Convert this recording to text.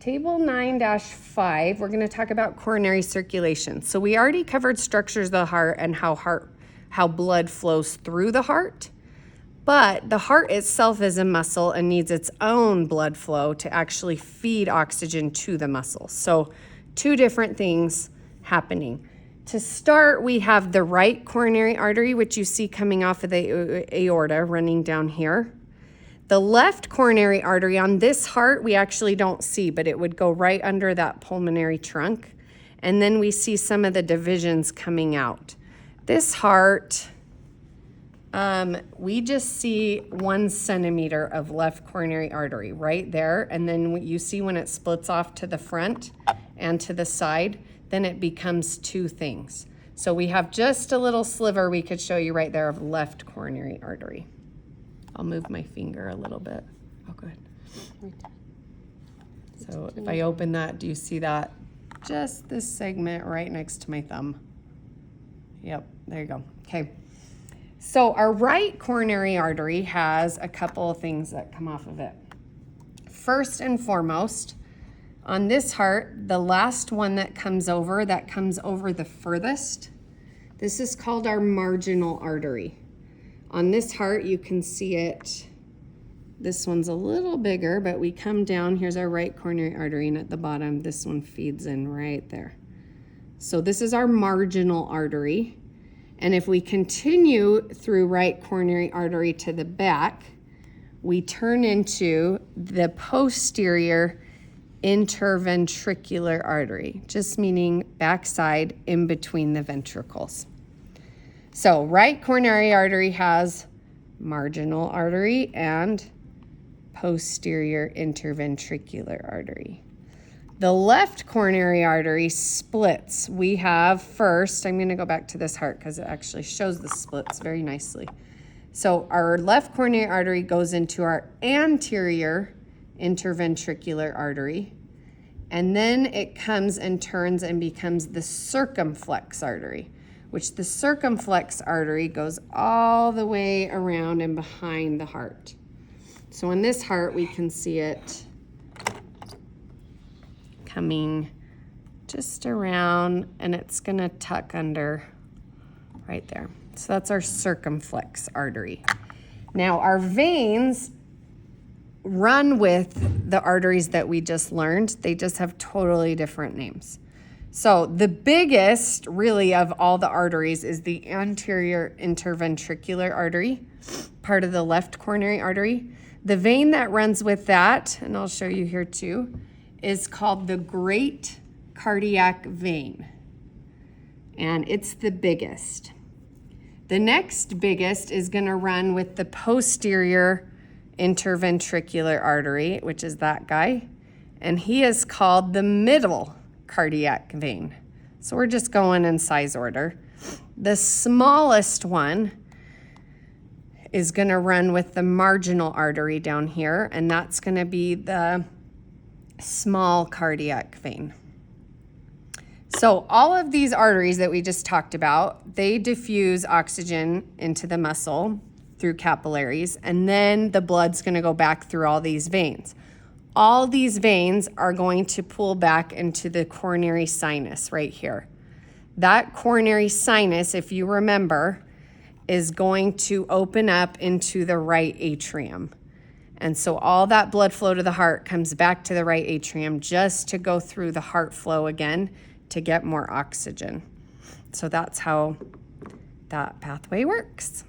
Table 9-5, we're going to talk about coronary circulation. So we already covered structures of the heart and how blood flows through the heart. But the heart itself is a muscle and needs its own blood flow to actually feed oxygen to the muscle. So two different things happening. To start, we have the right coronary artery, which you see coming off of the aorta running down here. The left coronary artery on this heart, we actually don't see, but it would go right under that pulmonary trunk. And then we see some of the divisions coming out. This heart, we just see 1 centimeter of left coronary artery right there. And then you see when it splits off to the front and to the side, then it becomes 2 things. So we have just a little sliver we could show you right there of left coronary artery. I'll move my finger a little bit. Oh, good. So if I open that, do you see that? Just this segment right next to my thumb. Yep, there you go. Okay. So our right coronary artery has a couple of things that come off of it. First and foremost, on this heart, the last one that comes over the furthest, this is called our marginal artery. On this heart, you can see it. This one's a little bigger, but we come down. Here's our right coronary artery, and at the bottom, this one feeds in right there. So this is our marginal artery. And if we continue through right coronary artery to the back, we turn into the posterior interventricular artery, just meaning backside in between the ventricles. So right coronary artery has marginal artery and posterior interventricular artery. The left coronary artery splits. We have first, I'm going to go back to this heart because it actually shows the splits very nicely. So our left coronary artery goes into our anterior interventricular artery, and then it comes and turns and becomes the circumflex artery, which the circumflex artery goes all the way around and behind the heart. So in this heart, we can see it coming just around, and it's gonna tuck under right there. So that's our circumflex artery. Now our veins run with the arteries that we just learned. They just have totally different names. So the biggest really of all the arteries is the anterior interventricular artery, part of the left coronary artery. The vein that runs with that, and I'll show you here too, is called the great cardiac vein. And it's the biggest. The next biggest is going to run with the posterior interventricular artery, which is that guy. And he is called the middle cardiac vein. So we're just going in size order. The smallest one is going to run with the marginal artery down here, and that's going to be the small cardiac vein. So all of these arteries that we just talked about, they diffuse oxygen into the muscle through capillaries, and then the blood's going to go back through all these veins. All these veins are going to pull back into the coronary sinus right here. That coronary sinus, if you remember, is going to open up into the right atrium. And so all that blood flow to the heart comes back to the right atrium just to go through the heart flow again to get more oxygen. So that's how that pathway works.